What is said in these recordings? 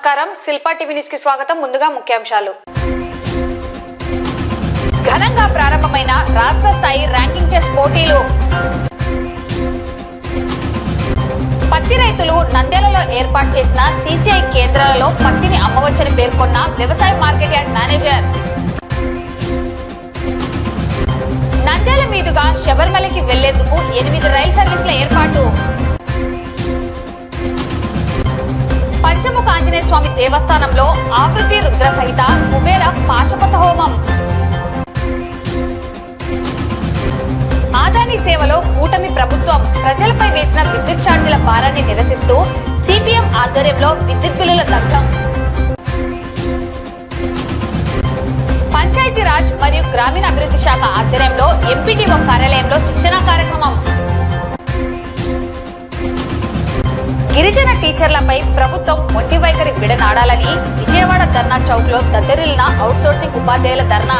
నమస్కారం Shilpa TV news కి స్వాగతం. ముందుగా ముఖ్యాంశాలు. ఘనంగా ప్రారంభమైన రాష్ట్ర స్థాయి ర్యాంకింగ్ చెస్ పోటీలు. పత్తి రైతులు నంద్యాలలో ఏర్పాటు చేసిన సిసిఐ కేంద్రాలలో పత్తిని అమ్మవచ్చని పేర్కొన్న వ్యవసాయ మార్కెట్ యార్డ్ మేనేజర్. నంద్యాల మీదుగా శబరిమలకి వెళ్లేందుకు 8 రైలు సర్వీసుల ఏర్పాటు. పంచముఖ ఆంజనేయ స్వామి దేవస్థానంలో ఆవృతి రుద్ర సహిత కుబేర పాశుపత హోమం. ఆదాని సేవలో కూటమి ప్రభుత్వం ప్రజలపై వేసిన విద్యుత్ ఛార్జీల భారాన్ని నిరసిస్తూ సిపిఎం ఆధ్వర్యంలో విద్యుత్ బిల్లుల దగ్ధం. పంచాయతీరాజ్ మరియు గ్రామీణ అభివృద్ధి శాఖ ఆధ్వర్యంలో ఎంపీడీఓ కార్యాలయంలో శిక్షణా కార్యక్రమం. గిరిజన టీచర్లపై ప్రభుత్వం మొండి వైఖరి విడనాడాలని విజయవాడ ధర్నా చౌక్ లో దద్దరిల్లిన అవుట్సోర్సింగ్ ఉపాధ్యాయుల ధర్నా.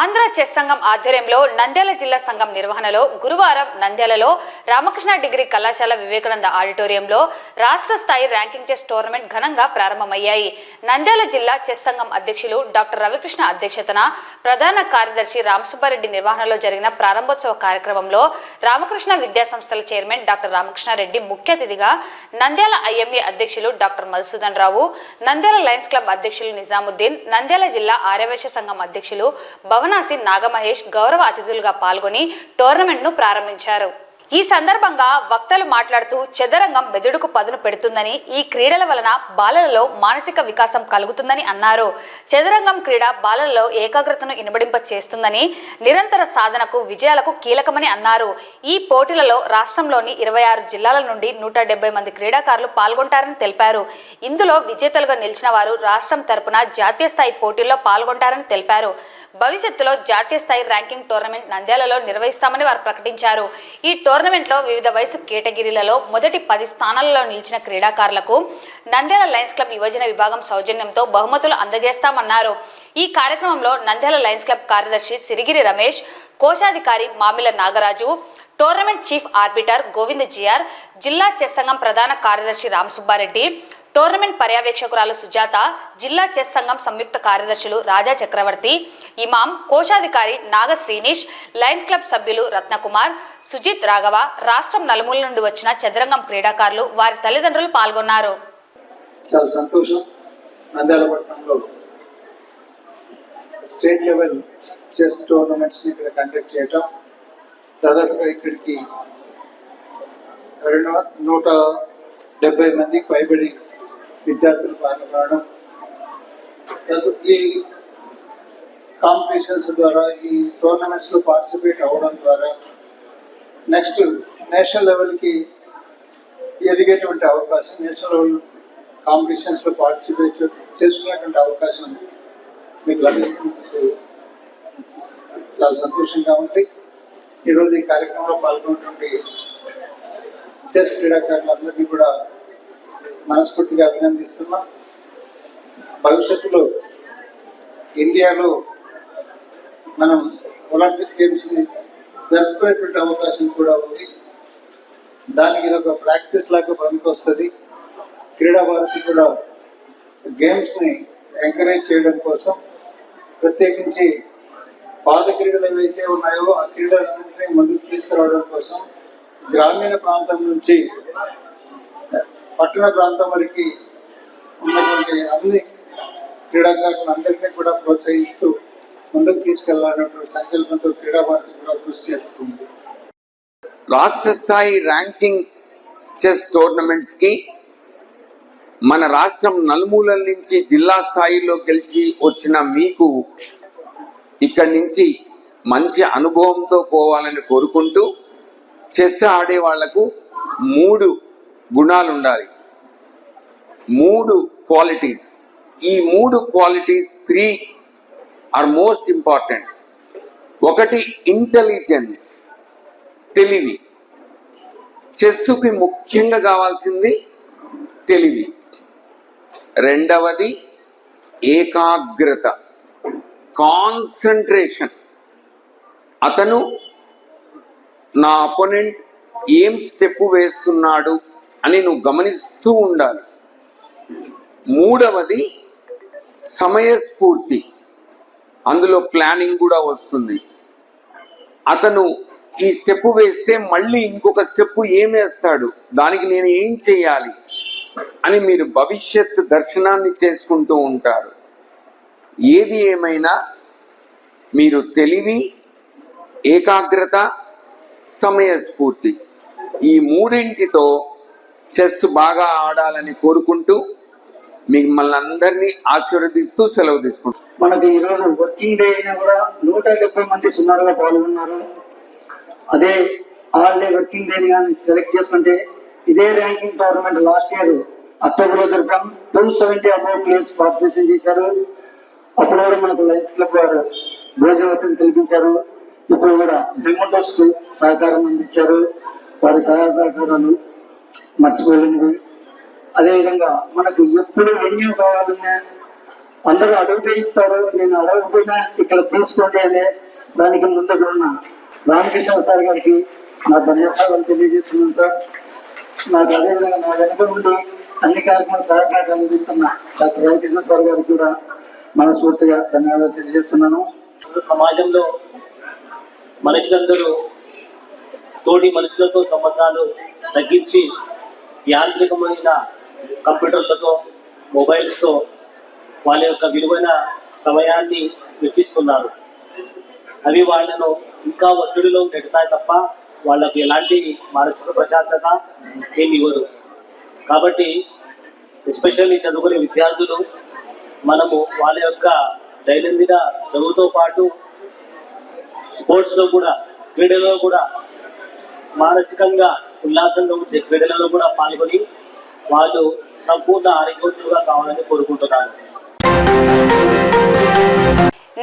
ఆంధ్ర చెస్ సంఘం ఆధ్వర్యంలో నంద్యాల జిల్లా సంఘం నిర్వహణలో గురువారం నంద్యాలలో రామకృష్ణ డిగ్రీ కళాశాల వివేకానంద ఆడిటోరియంలో రాష్ట్ర స్థాయి ర్యాంకింగ్ చెస్ టోర్నమెంట్ ఘనంగా ప్రారంభమయ్యాయి. నంద్యాల జిల్లా చెస్ సంఘం అధ్యక్షులు డాక్టర్ రవికృష్ణ అధ్యక్షతన ప్రధాన కార్యదర్శి రామసుబ్బారెడ్డి నిర్వహణలో జరిగిన ప్రారంభోత్సవ కార్యక్రమంలో రామకృష్ణ విద్యా సంస్థల చైర్మన్ డాక్టర్ రామకృష్ణారెడ్డి ముఖ్య అతిథిగా, నంద్యాల ఐఎంఏ అధ్యక్షులు డాక్టర్ మధుసూదన్ రావు, నంద్యాల లయన్స్ క్లబ్ అధ్యక్షులు నిజాముద్దీన్, నంద్యాల జిల్లా ఆర్యవైశ్య సంఘం అధ్యక్షులు భవనాసి నాగమహేష్ గౌరవ అతిథులుగా పాల్గొని టోర్నమెంట్ ను ప్రారంభించారు. ఈ సందర్భంగా వక్తలు మాట్లాడుతూ చదరంగం మెదడుకు పదును పెడుతుందని, ఈ క్రీడల వలన బాలలలో మానసిక వికాసం కలుగుతుందని అన్నారు. చదరంగం క్రీడ బాలలలో ఏకాగ్రతను ఇనుబడింప చేస్తుందని, నిరంతర సాధనకు విజయాలకు కీలకమని అన్నారు. ఈ పోటీలలో రాష్ట్రంలోని 26 జిల్లాల నుండి 170 మంది క్రీడాకారులు పాల్గొంటారని తెలిపారు. ఇందులో విజేతలుగా నిలిచిన వారు రాష్ట్రం తరపున జాతీయ స్థాయి పోటీల్లో పాల్గొంటారని తెలిపారు. భవిష్యత్తులో జాతీయ స్థాయి ర్యాంకింగ్ టోర్నమెంట్ నంద్యాలలో నిర్వహిస్తామని వారు ప్రకటించారు. ఈ టోర్నమెంట్లో వివిధ వయసు కేటగిరీలలో మొదటి 10 స్థానాలలో నిలిచిన క్రీడాకారులకు నంద్యాల లయన్స్ క్లబ్ యువజన విభాగం సౌజన్యంతో బహుమతులు అందజేస్తామన్నారు. ఈ కార్యక్రమంలో నంద్యాల లయన్స్ క్లబ్ కార్యదర్శి సిరిగిరి రమేష్, కోశాధికారి Mamila Nagaraju, tournament chief arbiter Govind G R, జిల్లా చెస్ సంఘం ప్రధాన కార్యదర్శి రామసుబ్బారెడ్డి, టోర్నమెంట్ పర్యవేక్షకురాలు సుజాత, జిల్లా చెస్ సంఘం సంయుక్త కార్యదర్శులు రాజా చక్రవర్తి, ఇమాం, కోశాధికారి నాగ శ్రీనిష్, లయన్స్ క్లబ్ సభ్యులు రత్నకుమార్, సుజిత్ రాఘవ, రాష్ట్రం నలుమూల నుండి వచ్చిన చదరంగం క్రీడాకారులు, వారి తల్లిదండ్రులు పాల్గొన్నారు. చాలా సంతోషం. నంద్యాల పట్టణంలో స్టేట్ లెవెల్ చెస్ టోర్నమెంట్స్ని ఇక్కడ కండక్ట్ చేయటం, దాదాపుగా ఇక్కడికి 170 మందికి పైబడి విద్యార్థులు పాల్గొనడం, ఈ కాంపిటీషన్స్ ద్వారా, ఈ టోర్నమెంట్స్లో పార్టిసిపేట్ అవ్వడం ద్వారా నెక్స్ట్ నేషనల్ లెవెల్కి ఎదిగేటువంటి అవకాశం, నేషనల్ లెవెల్ కాంపిటీషన్స్లో పార్టిసిపేట్ చేసుకునేటువంటి అవకాశం మీకు లభిస్తుంది. చాలా సంతోషంగా ఉంది. ఈరోజు ఈ కార్యక్రమంలో పాల్గొన్నటువంటి చెస్ క్రీడాకారులందరినీ కూడా మనస్ఫూర్తిగా అభినందిస్తున్నాం. భవిష్యత్తులో ఇండియాలో మనం ఒలింపిక్ గేమ్స్ని జరుపుకునేటువంటి అవకాశం కూడా ఉంది. దానికి ఇది ఒక ప్రాక్టీస్ లాగా పనికొస్తుంది. క్రీడా భారతి కూడా గేమ్స్ని ఎంకరేజ్ చేయడం కోసం, ప్రత్యేకించి పాత క్రీడలు ఏవైతే ఉన్నాయో ఆ క్రీడలన్నింటినీ ముందుకు తీసుకురావడం కోసం గ్రామీణ ప్రాంతం నుంచి పట్టణ ప్రాంతం వరకు ఉన్నటువంటి అన్ని క్రీడాకారులందరినీ కూడా ప్రోత్సహిస్తూ ముందుకు తీసుకెళ్లాలన్నటువంటి సంకల్పంతో క్రీడా భారతి కూడా కృషి చేస్తుంది. రాష్ట్ర స్థాయి ర్యాంకింగ్ చెస్ టోర్నమెంట్స్ కి మన రాష్ట్రం నలుమూలల నుంచి జిల్లా స్థాయిలో గెలిచి వచ్చిన మీకు ఇక్కడి నుంచి మంచి అనుభవంతో పోవాలని కోరుకుంటూ, చెస్ ఆడే వాళ్లకు 3 గుణాలు ఉండాలి, 3 క్వాలిటీస్. ఈ 3 క్వాలిటీస్ 3 ఆర్ మోస్ట్ ఇంపార్టెంట్. ఒకటి ఇంటెలిజెన్స్, తెలివి. చెస్సుకి ముఖ్యంగా కావాల్సింది తెలివి. రెండవది ఏకాగ్రత, కాన్సంట్రేషన్. అతను నా అపోనెంట్ ఏం స్టెప్ వేస్తున్నాడు అని నువ్వు గమనిస్తూ ఉండాలి. మూడవది సమయస్ఫూర్తి, అందులో ప్లానింగ్ కూడా వస్తుంది. అతను ఈ స్టెప్ వేస్తే మళ్ళీ ఇంకొక స్టెప్ ఏం వేస్తాడు, దానికి నేను ఏం చేయాలి అని మీరు భవిష్యత్ దర్శనాన్ని చేసుకుంటూ ఉంటారు. ఏది ఏమైనా మీరు తెలివి, ఏకాగ్రత, సమయస్ఫూర్తి ఈ మూడింటితో చెస్ బాగా ఆడాలని కోరుకుంటూ మిమ్మల్ని అందరినీ ఆశీర్వదిస్తూ సెలవు తీసుకుంటాం. మనకి ఈరోజు వర్కింగ్ డే అయినా కూడా 170 మంది సుమారుగా పాల్గొన్నారు. అదే ఆల్ డే వర్కింగ్ డే కానీ సెలెక్ట్ చేసుకుంటే ఇదే ర్యాంకింగ్ టోర్నమెంట్ లాస్ట్ ఇయర్ అక్టోబర్లో జరపడం 270 అబౌవ్ ప్లేయర్స్ పార్టిసిపేషన్ చేశారు. అప్పుడు కూడా మనకు లయన్స్ క్లబ్ వారు భోజన వసతి కల్పించారు. ఇప్పుడు కూడా డెమోటోస్ సహకారం అందించారు. వారి సహాయ సహకారాలు మర్చిపోలేనివి. అదేవిధంగా మనకు ఎప్పుడు వెన్యూ కావాలన్నా అందరూ అడుగు ఇస్తారు. నేను అడగకపోయినా ఇక్కడ తీసుకోండి అనే దానికి ముందుకు ఉన్న రామకృష్ణ సార్ గారికి నా ధన్యవాదాలు తెలియజేస్తున్నాను సార్. నాకు అదేవిధంగా నా వెనక నుండి అన్ని కార్యక్రమాలు సహకారం అందిస్తున్న డాక్టర్ రామకృష్ణ సార్ గారికి కూడా మనస్ఫూర్తిగా ధన్యవాదాలు తెలియజేస్తున్నాను. సమాజంలో మనుషులందరూ తోటి మనుషులతో సంబంధాలు తగ్గించి యాంత్రికమైన కంప్యూటర్లతో, మొబైల్స్తో వాళ్ళ యొక్క విలువైన సమయాన్ని వెచ్చిస్తున్నారు. అవి వాళ్ళను ఇంకా ఒత్తిడిలో నెడతాయి తప్ప వాళ్ళకు ఎలాంటి మానసిక ప్రశాంతత ఏమి ఇవ్వరు. కాబట్టి ఎస్పెషల్లీ చదువుకునే విద్యార్థులు మనము వాళ్ళ యొక్క దైనందిన చదువుతో పాటు స్పోర్ట్స్లో కూడా, క్రీడలలో కూడా, మానసికంగా ఉల్లాసంగా ఉంచే క్రీడలలో కూడా పాల్గొని వాళ్ళు సంపూర్ణ ఆరోగ్యవంతులుగా కావాలని కోరుకుంటున్నాను.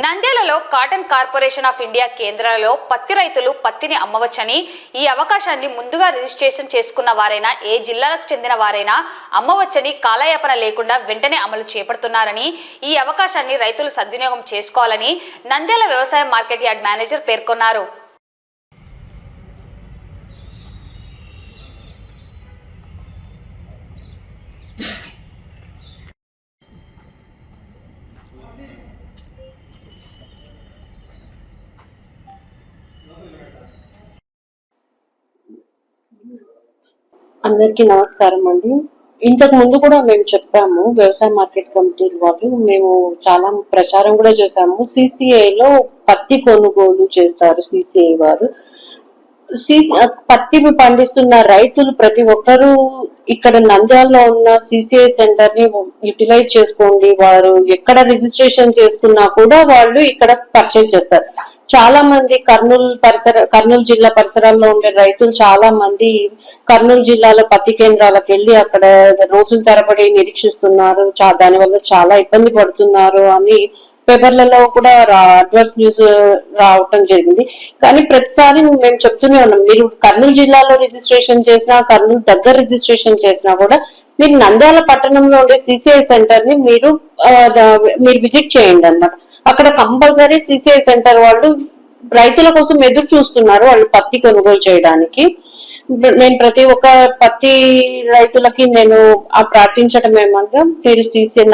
నంద్యాలలో కాటన్ కార్పొరేషన్ ఆఫ్ ఇండియా కేంద్రాలలో పత్తి రైతులు పత్తిని అమ్మవచ్చని, ఈ అవకాశాన్ని ముందుగా రిజిస్ట్రేషన్ చేసుకున్న వారైనా, ఏ జిల్లాలకు చెందిన వారైనా అమ్మవచ్చని కాలయాపన లేకుండా వెంటనే అమలు చేపడుతున్నారని, ఈ అవకాశాన్ని రైతులు సద్వినియోగం చేసుకోవాలని నంద్యాల వ్యవసాయ మార్కెట్ యార్డ్ మేనేజర్ పేర్కొన్నారు. అందరికీ నమస్కారం అండి. ఇంతకు ముందు కూడా మేము చెప్పాము, వ్యవసాయ మార్కెట్ కమిటీ వాళ్ళు మేము చాలా ప్రచారం కూడా చేశాము. సిసిఐలో పత్తి కొనుగోలు చేస్తారు సిసిఐ వారు. పత్తి పండిస్తున్న రైతులు ప్రతి ఒక్కరూ ఇక్కడ నంద్యాలలో ఉన్న సిసిఐ సెంటర్ ని యూటిలైజ్ చేసుకోండి. వారు ఎక్కడ రిజిస్ట్రేషన్ చేసుకున్నా కూడా వాళ్ళు ఇక్కడ పర్చేజ్ చేస్తారు. చాలా మంది కర్నూలు జిల్లా పరిసరాల్లో ఉండే రైతులు చాలా మంది కర్నూలు జిల్లాలో పత్తి కేంద్రాలకు వెళ్ళి అక్కడ రోజుల తరబడి నిరీక్షిస్తున్నారు. దానివల్ల చాలా ఇబ్బంది పడుతున్నారు అని పేపర్లలో కూడా అడ్వర్స్ న్యూస్ రావటం జరిగింది. కానీ ప్రతిసారి మేము చెప్తూనే ఉన్నాం, మీరు కర్నూలు జిల్లాలో రిజిస్ట్రేషన్ చేసినా, కర్నూలు దగ్గర రిజిస్ట్రేషన్ చేసినా కూడా మీరు నంద్యాల పట్టణంలో ఉండే సిసిఐ సెంటర్ ని మీరు విజిట్ చేయండి అన్నమాట. అక్కడ కంపల్సరీ సిసిఐ సెంటర్ వాళ్ళు రైతుల కోసం ఎదురు చూస్తున్నారు, వాళ్ళు పత్తి కొనుగోలు చేయడానికి. నేను ప్రతి ఒక్క పత్తి రైతులకి నేను ప్రార్థించడం ఏమనగా, మీరు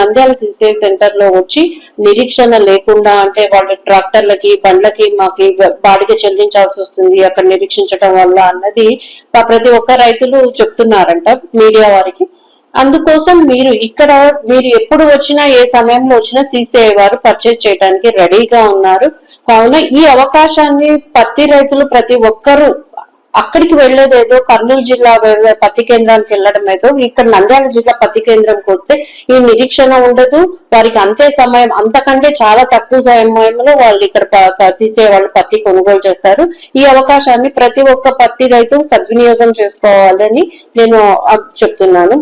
నంద్యాల సిసిఐ సెంటర్ లో వచ్చి నిరీక్షణ లేకుండా, అంటే వాళ్ళ ట్రాక్టర్లకి బండ్లకి మాకు బాడిగ చెల్లించాల్సి వస్తుంది అక్కడ నిరీక్షించడం వల్ల అన్నది ప్రతి ఒక్క రైతులు చెప్తున్నారంట మీడియా వారికి. అందుకోసం మీరు ఎప్పుడు వచ్చినా, ఏ సమయంలో వచ్చినా సిసిఐ వారు పర్చేజ్ చేయడానికి రెడీగా ఉన్నారు. కావున ఈ అవకాశాన్ని పత్తి రైతులు ప్రతి ఒక్కరూ అక్కడికి వెళ్లేదేదో కర్నూలు జిల్లా పత్తి కేంద్రానికి వెళ్ళడం ఏదో, ఇక్కడ నంద్యాల జిల్లా పత్తి కేంద్రంకి వస్తే ఈ నిరీక్షణ ఉండదు. వారికి అంతే సమయం, అంతకంటే చాలా తక్కువ సమయంలో వాళ్ళు ఇక్కడ సిసిఐ వాళ్ళు పత్తి కొనుగోలు చేస్తారు. ఈ అవకాశాన్ని ప్రతి ఒక్క పత్తి రైతు సద్వినియోగం చేసుకోవాలని నేను చెప్తున్నాను.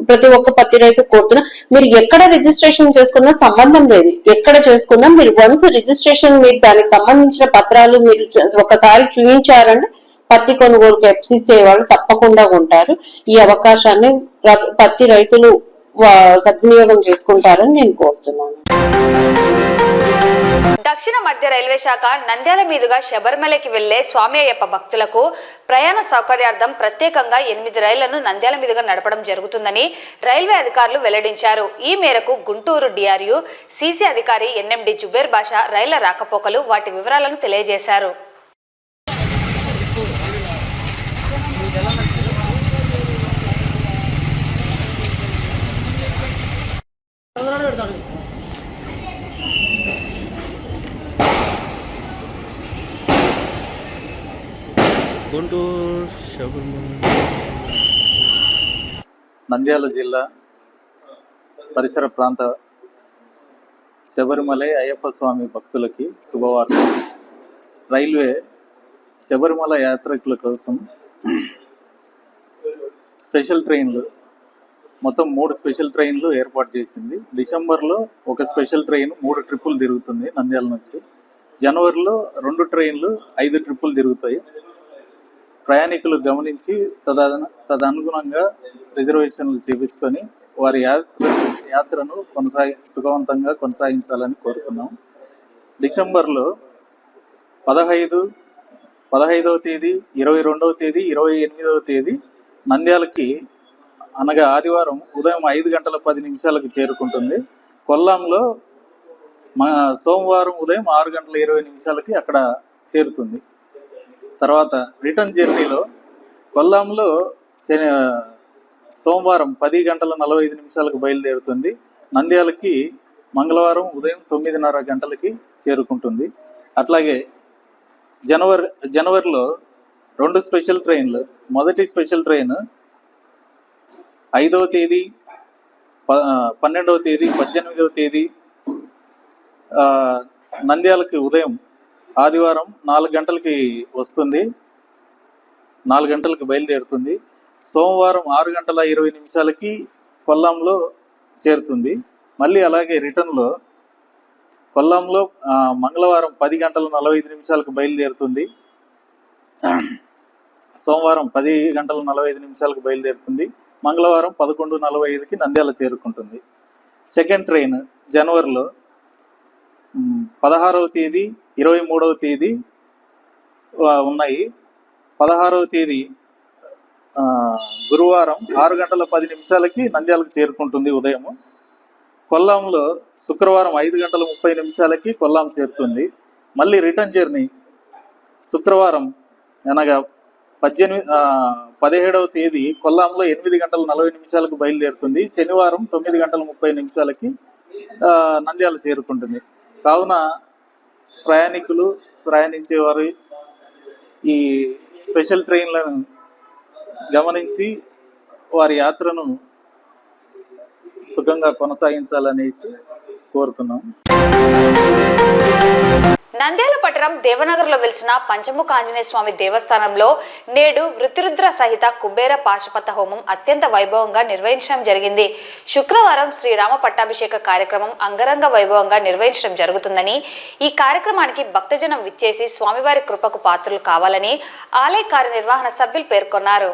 ప్రతి ఒక్క పత్తి రైతు కోరుతున్నా, మీరు ఎక్కడ రిజిస్ట్రేషన్ చేసుకున్నా సంబంధం లేదు, ఎక్కడ చేసుకున్నా మీరు వన్స్ రిజిస్ట్రేషన్, మీరు దానికి సంబంధించిన పత్రాలు మీరు ఒకసారి చూపించారంటే పత్తి కొనుగోలుకి ఎఫ్సిసిఐ వాళ్ళు తప్పకుండా ఉంటారు. ఈ అవకాశాన్ని పత్తి రైతులు సద్వినియోగం చేసుకుంటారని నేను కోరుతున్నాను. దక్షిణ మధ్య రైల్వే శాఖ నంద్యాల మీదుగా శబరిమలకి వెళ్లే స్వామి అయ్యప్ప భక్తులకు ప్రయాణ సౌకర్యార్థం ప్రత్యేకంగా 8 రైళ్లను నంద్యాల మీదుగా నడపడం జరుగుతుందని రైల్వే అధికారులు వెల్లడించారు. ఈ మేరకు గుంటూరు డిఆర్యు సిసి అధికారి ఎన్ఎండి జుబేర్ బాషా రైళ్ల రాకపోకలు వాటి వివరాలను తెలియజేశారు. నంద్యాల జిల్లా పరిసర ప్రాంత శబరిమలై అయ్యప్ప స్వామి భక్తులకి శుభవార్త. రైల్వే శబరిమల యాత్రికుల కోసం స్పెషల్ ట్రైన్లు మొత్తం 3 స్పెషల్ ట్రైన్లు ఏర్పాటు చేసింది. డిసెంబర్లో ఒక స్పెషల్ ట్రైన్ 3 ట్రిప్పులు తిరుగుతుంది నంద్యాల నుంచి. జనవరిలో 2 ట్రైన్లు 5 ట్రిప్పులు తిరుగుతాయి. ప్రయాణికులు గమనించి తదనుగుణంగా రిజర్వేషన్లు చేపించుకొని వారి యాత్రను సుఖవంతంగా కొనసాగించాలని కోరుతున్నాం. డిసెంబర్లో 15వ తేదీ, 22వ తేదీ, 28వ తేదీ నంద్యాలకి అనగా ఆదివారం ఉదయం 5 గంటల 10 నిమిషాలకు చేరుకుంటుంది. కొల్లాంలో సోమవారం ఉదయం 6 గంటల 20 నిమిషాలకి అక్కడ చేరుతుంది. తర్వాత రిటర్న్ జర్నీలో కొల్లాంలో సోమవారం 10 గంటల 45 నిమిషాలకు బయలుదేరుతుంది. నంద్యాలకి మంగళవారం ఉదయం 9:30 గంటలకి చేరుకుంటుంది. అట్లాగే జనవరిలో 2 స్పెషల్ ట్రైన్లు. మొదటి స్పెషల్ ట్రైన్ 5వ తేదీ, 12వ తేదీ, 18వ తేదీ నంద్యాలకి ఉదయం ఆదివారం 4 గంటలకి వస్తుంది. 4 గంటలకు బయలుదేరుతుంది. సోమవారం 6 గంటల 20 నిమిషాలకి కొల్లాంలో చేరుతుంది. మళ్ళీ అలాగే రిటర్న్లో కొల్లాంలో మంగళవారం 10 గంటల 45 నిమిషాలకు బయలుదేరుతుంది. సోమవారం 10 గంటల 45 నిమిషాలకు బయలుదేరుతుంది. మంగళవారం 11:45కి నంద్యాల చేరుకుంటుంది. సెకండ్ ట్రైన్ జనవరిలో 16వ తేదీ, 23వ తేదీ ఉన్నాయి. 16వ తేదీ గురువారం 6 గంటల 10 నిమిషాలకి నంద్యాలకు చేరుకుంటుంది ఉదయం. కొల్లాంలో శుక్రవారం 5 గంటల 30 నిమిషాలకి కొల్లాం చేరుతుంది. మళ్ళీ రిటర్న్ జర్నీ శుక్రవారం అనగా 17వ తేదీ కొల్లాంలో 8 గంటల 40 నిమిషాలకు బయలుదేరుతుంది. శనివారం 9 గంటల 30 నిమిషాలకి నంద్యాల చేరుకుంటుంది. కావున ప్రయాణికులు ప్రయాణించేవారు ఈ స్పెషల్ ట్రైన్లను గమనించి వారి యాత్రను సుఖంగా కొనసాగించాలనేసి కోరుతున్నాం. నంద్యాల పట్టణం దేవనగర్లో వెలిసిన పంచముఖ ఆంజనేయ స్వామి దేవస్థానంలో నేడు వృత్తిరుద్ర సహిత కుబేర పాశుపత హోమం అత్యంత వైభవంగా నిర్వహించడం జరిగింది. శుక్రవారం శ్రీరామ పట్టాభిషేక కార్యక్రమం అంగరంగ వైభవంగా నిర్వహించడం జరుగుతుందని, ఈ కార్యక్రమానికి భక్తజనం విచ్చేసి స్వామివారి కృపకు పాత్రలు కావాలని ఆలయ కార్యనిర్వహణ సభ్యులు పేర్కొన్నారు.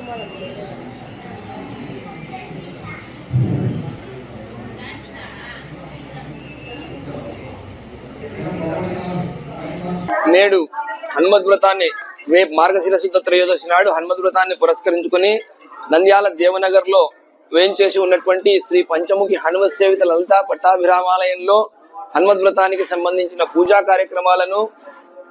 నేడు హనుమద్వ్రతాన్ని రేపు మార్గశిర శుద్ధ త్రయోదశి నాడు హనుమద్వ్రతాన్ని పురస్కరించుకుని నంద్యాల దేవనగర్ లో వేయించేసి ఉన్నటువంటి శ్రీ పంచముఖి హనుమత్ సేవిత లలితా పట్టాభిరామాలయంలో హనుమద్వ్రతానికి సంబంధించిన పూజా కార్యక్రమాలను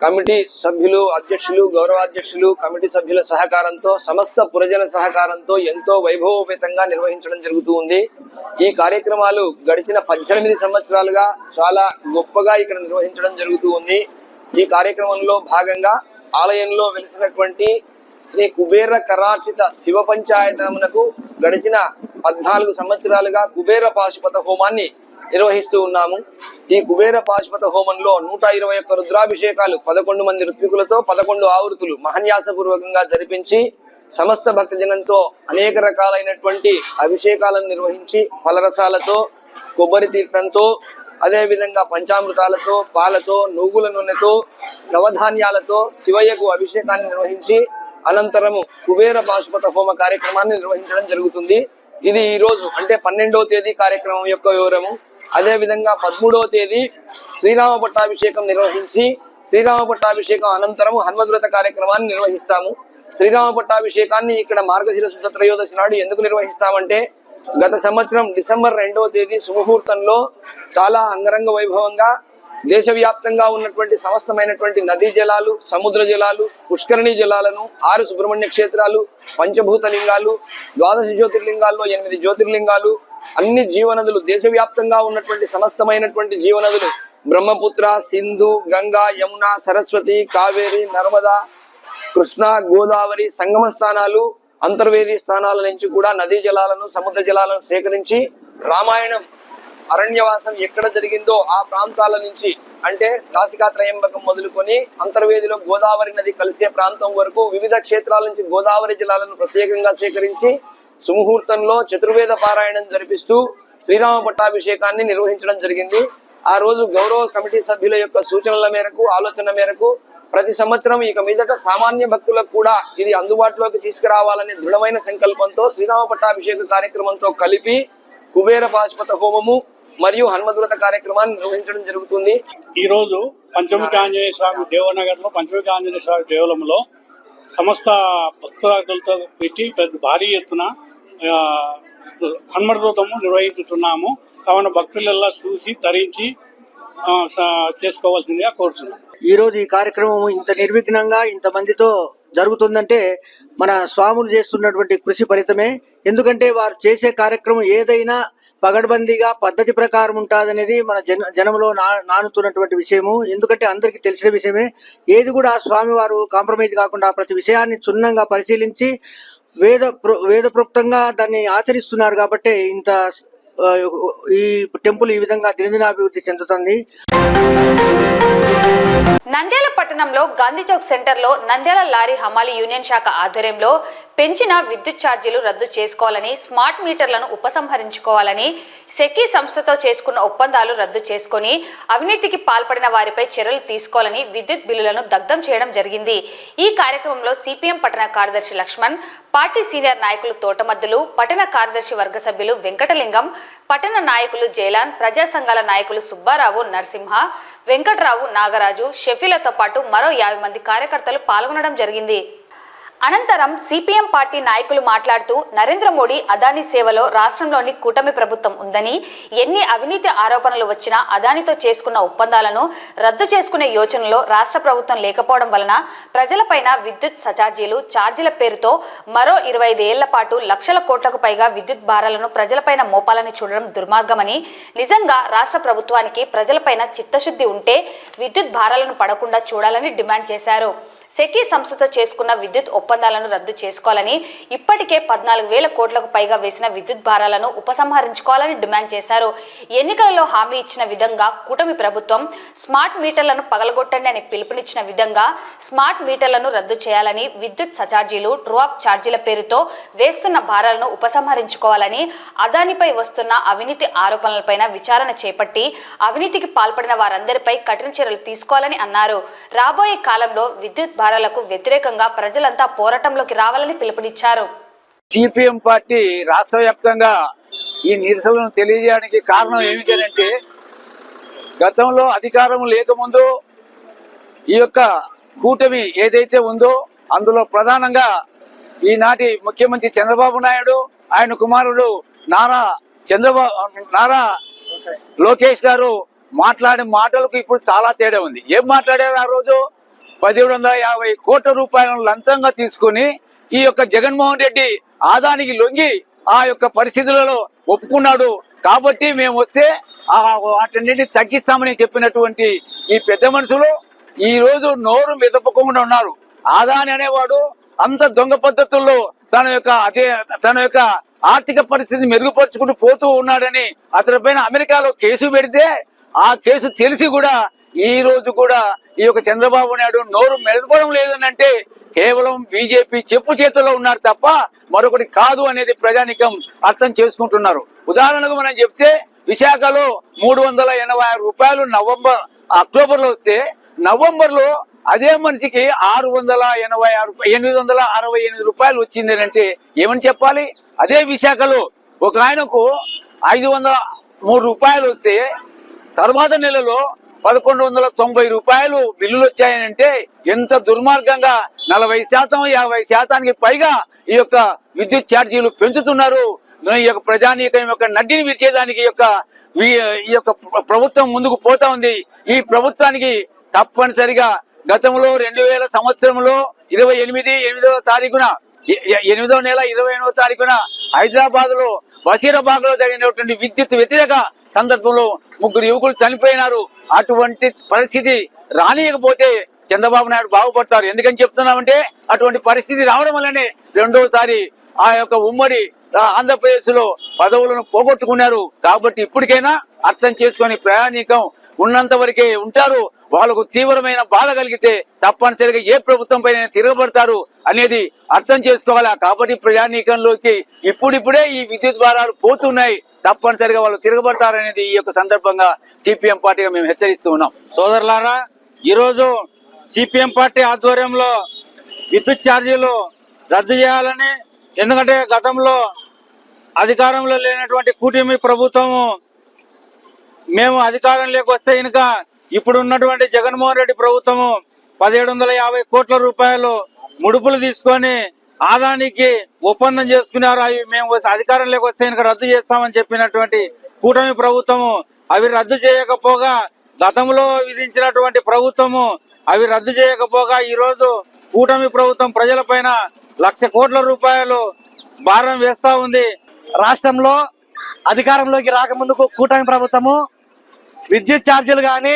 కమిటీ సభ్యులు, అధ్యక్షులు, గౌరవాధ్యక్షులు, కమిటీ సభ్యుల సహకారంతో, సమస్త పురజన సహకారంతో ఎంతో వైభవోపేతంగా నిర్వహించడం జరుగుతూ ఉంది. ఈ కార్యక్రమాలు గడిచిన 18 సంవత్సరాలుగా చాలా గొప్పగా ఇక్కడ నిర్వహించడం జరుగుతూ ఉంది. ఈ కార్యక్రమంలో భాగంగా ఆలయంలో వెలిసినటువంటి శ్రీ కుబేర కరార్చిత శివ పంచాయతమునకు గడిచిన 14 సంవత్సరాలుగా కుబేర పాశుపత హోమాన్ని నిర్వహిస్తూ ఉన్నాము. ఈ కుబేర పాశుపత హోమంలో 121 రుద్రాభిషేకాలు 11 మంది ఋత్వికులతో 11 ఆవృతులు మహన్యాసపూర్వకంగా జరిపించి సమస్త భక్తజనంతో అనేక రకాలైనటువంటి అభిషేకాలను నిర్వహించి ఫలరసాలతో, కొబ్బరి తీర్థంతో, అదే విధంగా పంచామృతాలతో, పాలతో, నువ్వుల నూనెతో, నవధాన్యాలతో శివయ్యకు అభిషేకాన్ని నిర్వహించి అనంతరము కుబేర పాశుపత హోమ కార్యక్రమాన్ని నిర్వహించడం జరుగుతుంది. ఇది ఈ రోజు అంటే 12వ తేదీ కార్యక్రమం యొక్క వివరము. అదే విధంగా 13వ తేదీ శ్రీరామ పట్టాభిషేకం నిర్వహించి శ్రీరామ పట్టాభిషేకం అనంతరము హనుమద్వ్రత కార్యక్రమాన్ని నిర్వహిస్తాము. శ్రీరామ పట్టాభిషేకాన్ని ఇక్కడ మార్గశిర శుద్ధ త్రయోదశి నాడు ఎందుకు నిర్వహిస్తామంటే గత సంవత్సరం డిసెంబర్ 2వ తేదీ సుముహూర్తంలో చాలా అంగరంగ వైభవంగా దేశవ్యాప్తంగా ఉన్నటువంటి సమస్తమైనటువంటి నదీ జలాలు, సముద్ర జలాలు, పుష్కరిణీ జలాలను 6 సుబ్రహ్మణ్య క్షేత్రాలు, పంచభూత లింగాలు, 12 జ్యోతిర్లింగాల్లో 8 జ్యోతిర్లింగాలు, అన్ని జీవనదులు, దేశవ్యాప్తంగా ఉన్నటువంటి సమస్తమైనటువంటి జీవనదులు బ్రహ్మపుత్ర, సింధు, గంగా, యమున, సరస్వతి, కావేరి, నర్మదా, కృష్ణ, గోదావరి సంగమ స్థానాలు, అంతర్వేది స్థానాల నుంచి కూడా నదీ జలాలను, సముద్ర జలాలను సేకరించి రామాయణం అరణ్యవాసం ఎక్కడ జరిగిందో ఆ ప్రాంతాల నుంచి అంటే నాసికాత్రయంబకం మొదలుకొని అంతర్వేదిలో గోదావరి నది కలిసే ప్రాంతం వరకు వివిధ క్షేత్రాల నుంచి గోదావరి జలాలను ప్రత్యేకంగా సేకరించి సుముహూర్తంలో చతుర్వేద పారాయణం జరిపిస్తూ శ్రీరామ పట్టాభిషేకాన్ని నిర్వహించడం జరిగింది. ఆ రోజు గౌరవ కమిటీ సభ్యుల యొక్క సూచనల మేరకు, ఆలోచన మేరకు ప్రతి సంవత్సరం ఇక మీదట సామాన్య భక్తులకు కూడా ఇది అందుబాటులోకి తీసుకురావాలనే దృఢమైన సంకల్పంతో శ్రీరామ పట్టాభిషేక కార్యక్రమంతో కలిపి కుబేర పాశుపత హోమము మరియు హనుమద్వ్రత కార్యక్రమాన్ని నిర్వహించడం జరుగుతుంది. ఈ రోజు పంచముఖి ఆంజనేయ స్వామి దేవనగర్ లో పంచముఖి ఆంజనేయ స్వామి దేవాలయంలో సమస్త భక్తులతో పెట్టి పెద్ద భారీ ఎత్తున హనుమద్వ్రతము నిర్వహించుతున్నాము. కావున భక్తులెల్లా చూసి తరించి చేసుకోవాల్సిందిగా కోరుతున్నాం. ఈ రోజు ఈ కార్యక్రమం ఇంత నిర్విఘ్నంగా ఇంతమందితో జరుగుతుందంటే మన స్వాములు చేస్తున్నటువంటి కృషి ఫలితమే. ఎందుకంటే వారు చేసే కార్యక్రమం ఏదైనా పగడ్బందీగా పద్ధతి ప్రకారం ఉంటుందనేది మన జనంలో నానుతున్నటువంటి విషయము. ఎందుకంటే అందరికీ తెలిసిన విషయమే. ఏది కూడా స్వామి వారు కాంప్రమైజ్ కాకుండా ప్రతి విషయాన్ని క్షుణ్ణంగా పరిశీలించి వేదప్రోక్తంగా దాన్ని ఆచరిస్తున్నారు. కాబట్టి ఇంత ఈ టెంపుల్ ఈ విధంగా దినదినాభివృద్ధి చెందుతుంది. నంద్యాల పట్టణంలో గాంధీ చౌక్ సెంటర్లో నంద్యాల లారీ హమాలీ యూనియన్ శాఖ ఆధ్వర్యంలో పెంచిన విద్యుత్ ఛార్జీలు రద్దు చేసుకోవాలని, స్మార్ట్ మీటర్లను ఉపసంహరించుకోవాలని, సెకీ సంస్థతో చేసుకున్న ఒప్పందాలు రద్దు చేసుకొని అవినీతికి పాల్పడిన వారిపై చర్యలు తీసుకోవాలని విద్యుత్ బిల్లులను దగ్ధం చేయడం జరిగింది. ఈ కార్యక్రమంలో సిపిఎం పట్టణ కార్యదర్శి లక్ష్మణ్, పార్టీ సీనియర్ నాయకులు తోటమద్దులు, పట్టణ కార్యదర్శి వర్గ సభ్యులు వెంకటలింగం, పట్టణ నాయకులు జైలాన్, ప్రజా సంఘాల నాయకులు సుబ్బారావు, నరసింహ, వెంకట్రావు, నాగరాజు, షఫీలతో పాటు మరో 50 మంది కార్యకర్తలు పాల్గొనడం జరిగింది. అనంతరం సిపిఎం పార్టీ నాయకులు మాట్లాడుతూ నరేంద్ర మోడీ అదానీ సేవలో రాష్ట్రంలోని కూటమి ప్రభుత్వం ఉందని, ఎన్ని అవినీతి ఆరోపణలు వచ్చినా అదానితో చేసుకున్న ఒప్పందాలను రద్దు చేసుకునే యోచనలో రాష్ట్ర ప్రభుత్వం లేకపోవడం వలన ప్రజలపైన విద్యుత్ సచార్జీలు, ఛార్జీల పేరుతో మరో 25 ఏళ్ల పాటు లక్షల కోట్లకు పైగా విద్యుత్ భారాలను ప్రజలపైన మోపాలని చూడడం దుర్మార్గమని, నిజంగా రాష్ట్ర ప్రభుత్వానికి ప్రజలపైన చిత్తశుద్ధి ఉంటే విద్యుత్ భారాలను పడకుండా చూడాలని డిమాండ్ చేశారు. సెకీ సంస్థతో చేసుకున్న విద్యుత్ ఒప్పందాలను రద్దు చేసుకోవాలని, ఇప్పటికే 14,000 కోట్లకు పైగా వేసిన విద్యుత్ భారాలను ఉపసంహరించుకోవాలని డిమాండ్ చేశారు. ఎన్నికలలో హామీ ఇచ్చిన విధంగా కూటమి ప్రభుత్వం స్మార్ట్ మీటర్లను పగలగొట్టండి అని పిలుపునిచ్చిన విధంగా స్మార్ట్ మీటర్లను రద్దు చేయాలని, విద్యుత్ సచార్జీలు, ట్రూ అప్ ఛార్జీల పేరుతో వేస్తున్న భారాలను ఉపసంహరించుకోవాలని, అదానిపై వస్తున్న అవినీతి ఆరోపణలపైన విచారణ చేపట్టి అవినీతికి పాల్పడిన వారందరిపై కఠిన చర్యలు తీసుకోవాలని అన్నారు. రాబోయే కాలంలో విద్యుత్ భారాలకు వ్యతిరేకంగా ప్రజలంతా పోరాటంలోకి రావాలని పిలుపునిచ్చారు. సిపిఎం పార్టీ రాష్ట్ర వ్యాప్తంగా ఈ నిరసనలను తెలియజేయడానికి కారణం ఏమిటంటే గతంలో అధికారం లేకముందు ఈ యొక్క కూటమి ఏదైతే ఉందో అందులో ప్రధానంగా ఈనాటి ముఖ్యమంత్రి చంద్రబాబు నాయుడు ఆయన కుమారుడు నారా లోకేష్ గారు మాట్లాడిన మాటలకు ఇప్పుడు చాలా తేడా ఉంది. ఏం మాట్లాడారు? ఆ రోజు 1750 కోట్ల రూపాయలను లంచంగా తీసుకుని ఈ యొక్క జగన్మోహన్ రెడ్డి ఆదానికి లొంగి ఆ యొక్క పరిస్థితులలో ఒప్పుకున్నాడు కాబట్టి మేము వస్తే వాటిని తగ్గిస్తామని చెప్పినటువంటి ఈ పెద్ద మనుషులు ఈ రోజు నోరు మెదపకుండా ఉన్నారు. ఆదాని అనేవాడు అంత దొంగ పద్ధతుల్లో తన యొక్క ఆర్థిక పరిస్థితిని మెరుగుపరుచుకుంటూ పోతూ ఉన్నాడని అతని పైన అమెరికాలో కేసు పెడితే ఆ కేసు తెలిసి కూడా ఈ రోజు కూడా ఈ యొక్క చంద్రబాబు నాయుడు నోరు మెదపడం లేదని అంటే కేవలం బీజేపీ చెప్పు చేతుల్లో ఉన్నారు తప్ప మరొకటి కాదు అనేది ప్రజానికం అర్థం చేసుకుంటున్నారు. ఉదాహరణకు మనం చెప్తే విశాఖలో 386 రూపాయలు అక్టోబర్ లో వస్తే నవంబర్ లో అదే మనిషికి 868 రూపాయలు వచ్చింది అంటే ఏమని చెప్పాలి? అదే విశాఖలో ఒక ఆయనకు 503 రూపాయలు వస్తే తర్వాత నెలలో 1190 రూపాయలు బిల్లులు వచ్చాయనంటే ఎంత దుర్మార్గంగా 40% 50% పైగా ఈ యొక్క విద్యుత్ ఛార్జీలు పెంచుతున్నారు. ఈ యొక్క ప్రజానీకం యొక్క నడ్డిని విడిచేదానికి ఈ యొక్క ప్రభుత్వం ముందుకు పోతా ఉంది. ఈ ప్రభుత్వానికి తప్పనిసరిగా గతంలో 2000 సంవత్సరంలో 8వ నెల 28వ తారీఖున హైదరాబాద్ లో బషీరాబాద్ లో జరిగినటువంటి విద్యుత్ వ్యతిరేక సందర్భంలో 3 యువకులు చనిపోయినారు. అటువంటి పరిస్థితి రానియకపోతే చంద్రబాబు నాయుడు బాగుపడతారు. ఎందుకని చెప్తున్నామంటే అటువంటి పరిస్థితి రావడం వల్లనే రెండోసారి ఆ యొక్క ఉమ్మడి ఆంధ్రప్రదేశ్ లో పదవులను పోగొట్టుకున్నారు. కాబట్టి ఇప్పటికైనా అర్థం చేసుకొని ప్రయాణికం ఉన్నంత వరకే ఉంటారు. వాళ్ళకు తీవ్రమైన బాధ కలిగితే తప్పనిసరిగా ఏ ప్రభుత్వం పైన తిరగబడతారు అనేది అర్థం చేసుకోవాలా. కాబట్టి ప్రజానీకంలోకి ఇప్పుడిప్పుడే ఈ విద్యుత్ భారాలు పోతున్నాయి. తప్పనిసరిగా వాళ్ళు తిరగబడతారనేది ఈ యొక్క సందర్భంగా సిపిఎం పార్టీగా మేము హెచ్చరిస్తూ ఉన్నాం. సోదరులారా, ఈరోజు సిపిఎం పార్టీ ఆధ్వర్యంలో విద్యుత్ ఛార్జీలు రద్దు చేయాలని, ఎందుకంటే గతంలో అధికారంలో లేనటువంటి కూటమి ప్రభుత్వము మేము అధికారంలోకి వస్తే కనుక ఇప్పుడు ఉన్నటువంటి జగన్మోహన్ రెడ్డి ప్రభుత్వము 1750 కోట్ల రూపాయలు ముడుపులు తీసుకొని ఆదానికి ఒప్పందం చేసుకున్నారు. అవి మేము అధికారంలోకి వస్తే కనుక రద్దు చేస్తామని చెప్పినటువంటి కూటమి ప్రభుత్వము అవి రద్దు చేయకపోగా, గతంలో విధించినటువంటి ప్రభుత్వము అవి రద్దు చేయకపోగా ఈరోజు కూటమి ప్రభుత్వం ప్రజలపైన 1,00,000 కోట్ల రూపాయలు భారం వేస్తా ఉంది. రాష్ట్రంలో అధికారంలోకి రాకముందుకు కూటమి ప్రభుత్వము విద్యుత్ ఛార్జీలు కానీ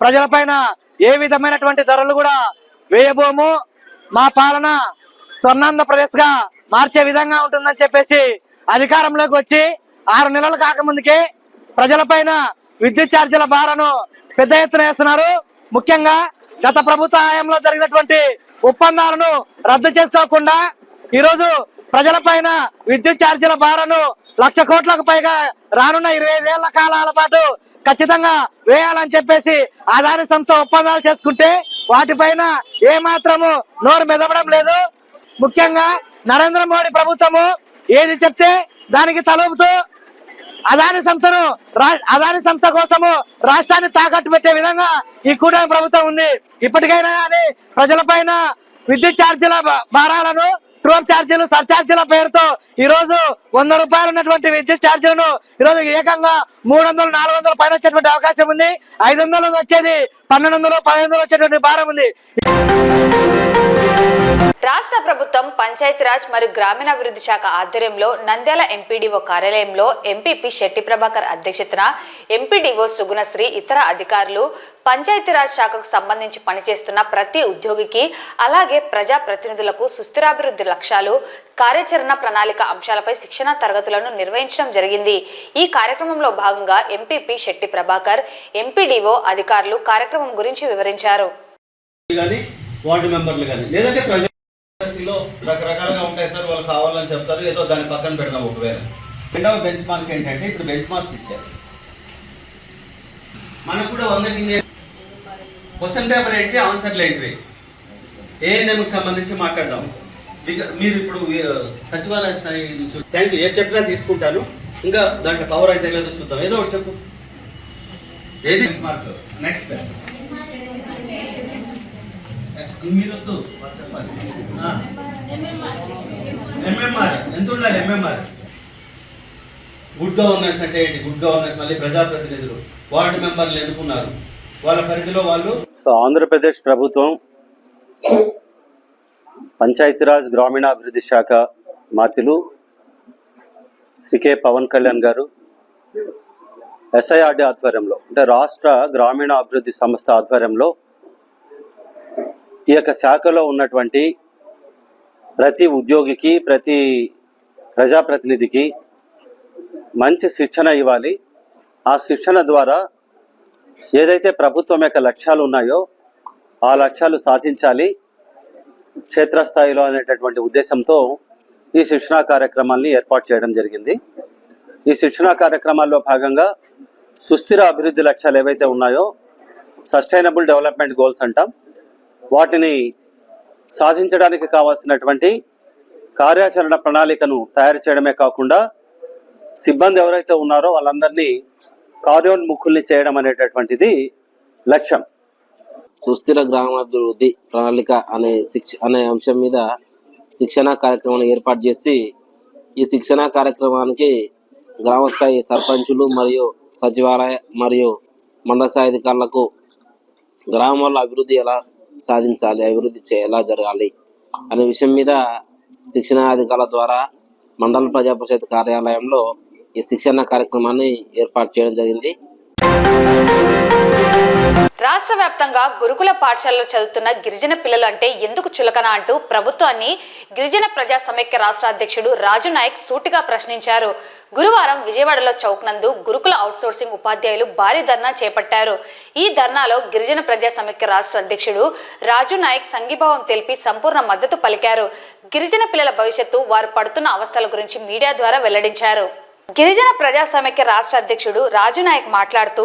ప్రజలపైన ఏ విధమైనటువంటి ధరలు కూడా వేయబోము, మా పాలన స్వర్ణాంధ్రప్రదేశ్ గా మార్చే విధంగా ఉంటుందని చెప్పేసి అధికారంలోకి వచ్చి 6 నెలలు కాకముందుకే ప్రజలపైన విద్యుత్ ఛార్జీల భారాన్ని పెద్ద ఎత్తున వేస్తున్నారు. ముఖ్యంగా గత ప్రభుత్వ హయాంలో జరిగినటువంటి ఒప్పందాలను రద్దు చేసుకోకుండా ఈరోజు ప్రజలపైన విద్యుత్ ఛార్జీల భారాన్ని 1,00,000 కోట్లకు పైగా రానున్న 25 ఏళ్ల కాలాల పాటు ఖచ్చితంగా వేయాలని చెప్పేసి అదాని సంస్థ ఒప్పందాలు చేసుకుంటే వాటిపైన ఏ మాత్రము నోరు మెదపడం లేదు. ముఖ్యంగా నరేంద్ర మోడీ ప్రభుత్వము ఏది చెప్తే దానికి తలూపుతూ అదాని సంస్థ కోసము రాష్ట్రాన్ని తాకట్టు పెట్టే విధంగా ఈ కూటమి ప్రభుత్వం ఉంది. ఇప్పటికైనా కానీ ప్రజలపైన విద్యుత్ ఛార్జీల భారాలను, ట్రోప్ ఛార్జీలు, సర్ఛార్జీల పేరుతో ఈ రోజు 100 రూపాయలు ఉన్నటువంటి విద్యుత్ ఛార్జీలను ఈరోజు ఏకంగా 300, 400 పైన వచ్చేటువంటి అవకాశం ఉంది. 500 వచ్చేది 1200, 1500 వచ్చేటువంటి భారం ఉంది. రాష్ట్ర ప్రభుత్వం పంచాయతీరాజ్ మరియు గ్రామీణాభివృద్ధి శాఖ ఆధ్వర్యంలో నంద్యాల ఎంపీడీఓ కార్యాలయంలో ఎంపీపీ శెట్టి ప్రభాకర్ అధ్యక్షతన ఎంపీడీఓ సుగుణశ్రీ ఇతర అధికారులు పంచాయతీరాజ్ శాఖకు సంబంధించి పనిచేస్తున్న ప్రతి ఉద్యోగికి అలాగే ప్రజా ప్రతినిధులకు సుస్థిరాభివృద్ధి లక్ష్యాలు, కార్యాచరణ ప్రణాళిక అంశాలపై శిక్షణ తరగతులను నిర్వహించడం జరిగింది. ఈ కార్యక్రమంలో భాగంగా ఎంపీపీ శెట్టి ప్రభాకర్, ఎంపీడీఓ అధికారులు కార్యక్రమం గురించి వివరించారు. వార్డు మెంబర్లు కానీ లేదంటే ప్రజల్లో రకరకాలుగా ఉంటాయి సార్, వాళ్ళు కావాలని చెప్తారు, ఏదో దాన్ని పక్కన పెడదాం. ఒకవేళ రెండవ బెంచ్ మార్క్ ఏంటంటే ఇప్పుడు బెంచ్ మార్క్స్ ఇచ్చారు మనకు కూడా 100కి క్వశ్చన్ పేపర్ ఏంటి, ఆన్సర్లు ఏంటివి, ఏఎన్ఎంకి సంబంధించి మాట్లాడదాం. మీరు ఇప్పుడు సచివాలయ స్థాయి థ్యాంక్ యూ. ఏది చెప్పినా తీసుకుంటాను. ఇంకా దాంట్లో కవర్ అయితే లేదో చూద్దాం. ఏదో ఒకటి చెప్పు. ఏది మార్క్ నెక్స్ట్ మీరొద్దు చెప్పాలి. ఎంఎంఆర్ ఎంత ఉండాలి? ఎంఎంఆర్ గుడ్ గవర్నెన్స్ అంటే ఏంటి? గుడ్ గవర్నెన్స్ మళ్ళీ ప్రజాప్రతినిధులు వార్డు మెంబర్లు ఎన్నుకున్నారు, వాళ్ళ పరిధిలో వాళ్ళు. సో ఆంధ్రప్రదేశ్ ప్రభుత్వం పంచాయతీరాజ్ గ్రామీణాభివృద్ధి శాఖ మాతిలు శ్రీ కె పవన్ కళ్యాణ్ గారు SIRD ఆధ్వర్యంలో అంటే రాష్ట్ర గ్రామీణ అభివృద్ధి సంస్థ ఆధ్వర్యంలో ఈ యొక్క శాఖలో ఉన్నటువంటి ప్రతి ఉద్యోగికి ప్రతి ప్రజాప్రతినిధికి మంచి శిక్షణ ఇవ్వాలి. ఆ శిక్షణ ద్వారా ఏదైతే ప్రభుత్వం యొక్క లక్ష్యాలు ఉన్నాయో ఆ లక్ష్యాలు సాధించాలి క్షేత్రస్థాయిలో అనేటటువంటి ఉద్దేశంతో ఈ శిక్షణా కార్యక్రమాల్ని ఏర్పాటు చేయడం జరిగింది. ఈ శిక్షణా కార్యక్రమాల్లో భాగంగా సుస్థిర అభివృద్ధి లక్ష్యాలు ఏవైతే ఉన్నాయో సస్టైనబుల్ డెవలప్మెంట్ గోల్స్ అంటాం, వాటిని సాధించడానికి కావాల్సినటువంటి కార్యాచరణ ప్రణాళికను తయారు చేయడమే కాకుండా సిబ్బంది ఎవరైతే ఉన్నారో వాళ్ళందరినీ కార్యోన్ముఖుల్ని చేయడం అనేటటువంటిది లక్ష్యం. సుస్థిర గ్రామాభివృద్ధి ప్రణాళిక అనే అంశం మీద శిక్షణా కార్యక్రమాన్ని ఏర్పాటు చేసి ఈ శిక్షణా కార్యక్రమానికి గ్రామస్థాయి సర్పంచులు మరియు సచివాలయ మరియు మండల స్థాయి అధికారులకు గ్రామాల్లో అభివృద్ధి ఎలా సాధించాలి, అభివృద్ధి ఎలా జరగాలి అనే విషయం మీద శిక్షణా అధికారుల ద్వారా మండల ప్రజా పరిషత్ కార్యాలయంలో ఈ శిక్షణ కార్యక్రమాన్ని ఏర్పాటు చేయడం జరిగింది. రాష్ట్ర వ్యాప్తంగా గురుకుల పాఠశాలలో చదువుతున్న గిరిజన పిల్లలు అంటే ఎందుకు చులకన అంటూ ప్రభుత్వాన్ని గిరిజన ప్రజా సమైక్య రాష్ట్ర అధ్యక్షుడు రాజు నాయక్ సూటిగా ప్రశ్నించారు. గురువారం విజయవాడలో చౌక్ నందు గురుకుల అవుట్సోర్సింగ్ ఉపాధ్యాయులు భారీ ధర్నా చేపట్టారు. ఈ ధర్నాలో గిరిజన ప్రజా సమైక్య రాష్ట్ర అధ్యక్షుడు రాజు నాయక్ సంఘీభావం తెలిపి సంపూర్ణ మద్దతు పలికారు. గిరిజన పిల్లల భవిష్యత్తు, వారు పడుతున్న అవస్థల గురించి మీడియా ద్వారా వెల్లడించారు. గిరిజన ప్రజా సమైక్య రాష్ట్ర అధ్యక్షుడు రాజు నాయక్ మాట్లాడుతూ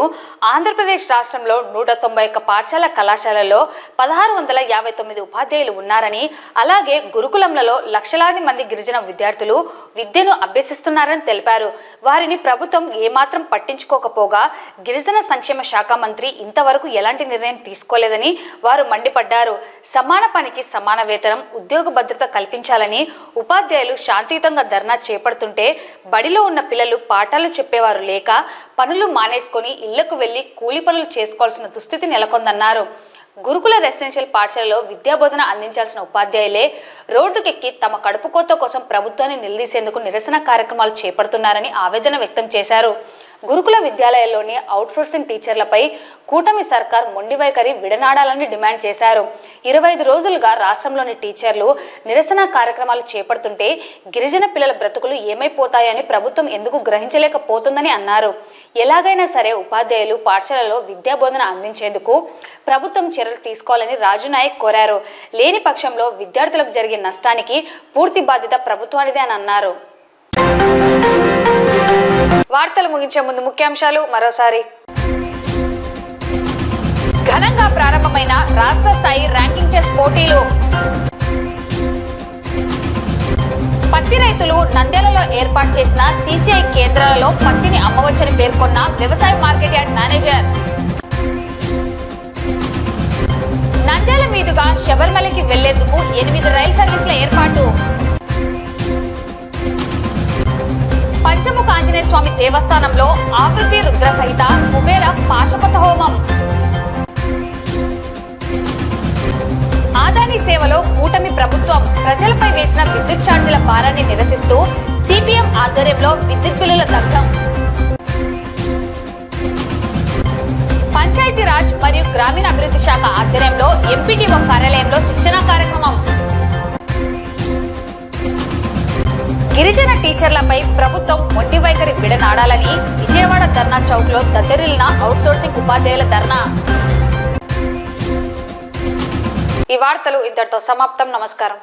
ఆంధ్రప్రదేశ్ రాష్ట్రంలో 191 పాఠశాల కళాశాలలో 1659 ఉపాధ్యాయులు ఉన్నారని, అలాగే గురుకులంలలో లక్షలాది మంది గిరిజన విద్యార్థులు విద్యను అభ్యసిస్తున్నారని తెలిపారు. వారిని ప్రభుత్వం ఏమాత్రం పట్టించుకోకపోగా గిరిజన సంక్షేమ శాఖ మంత్రి ఇంతవరకు ఎలాంటి నిర్ణయం తీసుకోలేదని వారు మండిపడ్డారు. సమాన పనికి సమాన వేతనం, ఉద్యోగ భద్రత కల్పించాలని ఉపాధ్యాయులు శాంతియుతంగా ధర్నా చేపడుతుంటే బడిలో ఉన్న పిల్లలు పాఠాలు చెప్పేవారు లేక పనులు మానేసుకొని ఇళ్లకు వెళ్లి కూలి పనులు చేసుకోవాల్సిన దుస్థితి నెలకొందన్నారు. గురుకుల రెసిడెన్షియల్ పాఠశాలలో విద్యాబోధన అందించాల్సిన ఉపాధ్యాయులే రోడ్డుకెక్కి తమ కడుపు కోత కోసం ప్రభుత్వాన్ని నిలదీసేందుకు నిరసన కార్యక్రమాలు చేపడుతున్నారని ఆవేదన వ్యక్తం చేశారు. గురుకుల విద్యాలయాల్లోని అవుట్సోర్సింగ్ టీచర్లపై కూటమి సర్కార్ మొండి వైఖరి విడనాడాలని డిమాండ్ చేశారు. 25 రోజులుగా రాష్ట్రంలోని టీచర్లు నిరసన కార్యక్రమాలు చేపడుతుంటే గిరిజన పిల్లల బ్రతుకులు ఏమైపోతాయని ప్రభుత్వం ఎందుకు గ్రహించలేకపోతుందని అన్నారు. ఎలాగైనా సరే ఉపాధ్యాయులు పాఠశాలలో విద్యాబోధన అందించేందుకు ప్రభుత్వం చర్యలు తీసుకోవాలని రాజు నాయక్ కోరారు. లేని పక్షంలో విద్యార్థులకు జరిగే నష్టానికి పూర్తి బాధ్యత ప్రభుత్వానిదే అని అన్నారు. వార్తలు ముగించే ముందు ముఖ్యాంశాలు మరోసారి. ఘనంగా ప్రారంభమైన రాష్ట్ర స్థాయి ర్యాంకింగ్ టెస్ట్ పోటీలు. పత్తి రైతులు నంద్యాలలో ఏర్పాటు చేసిన CCI కేంద్రాలలో పత్తిని అమ్మవచ్చని పేర్కొన్న వ్యవసాయ మార్కెట్ యార్డ్ మేనేజర్. నంద్యాల మీదుగా శబరిమలకి వెళ్లేందుకు 8 రైలు సర్వీసుల ఏర్పాటు. పంచముఖ ఆంజనేయ స్వామి దేవస్థానంలో ఆవృత్తి రుద్ర సహిత కుబేర పాశుపత హోమం. ఆదాని సేవలో కూటమి ప్రభుత్వం ప్రజలపై వేసిన విద్యుత్ ఛార్జీల భారాన్ని నిరసిస్తూ CPM ఆధ్వర్యంలో విద్యుత్ బిల్లుల దగ్ధం. పంచాయతీరాజ్ మరియు గ్రామీణ అభివృద్ధి శాఖ ఆధ్వర్యంలో MPTO కార్యాలయంలో శిక్షణా కార్యక్రమం. గిరిజన టీచర్లపై ప్రభుత్వం మొండి వైఖరి విడనాడాలని విజయవాడ ధర్నా చౌక్ లో దద్దరిల్లిన అవుట్సోర్సింగ్ ఉపాధ్యాయుల ధర్నా. ఈ వార్తలు ఇంతటితో సమాప్తం. నమస్కారం.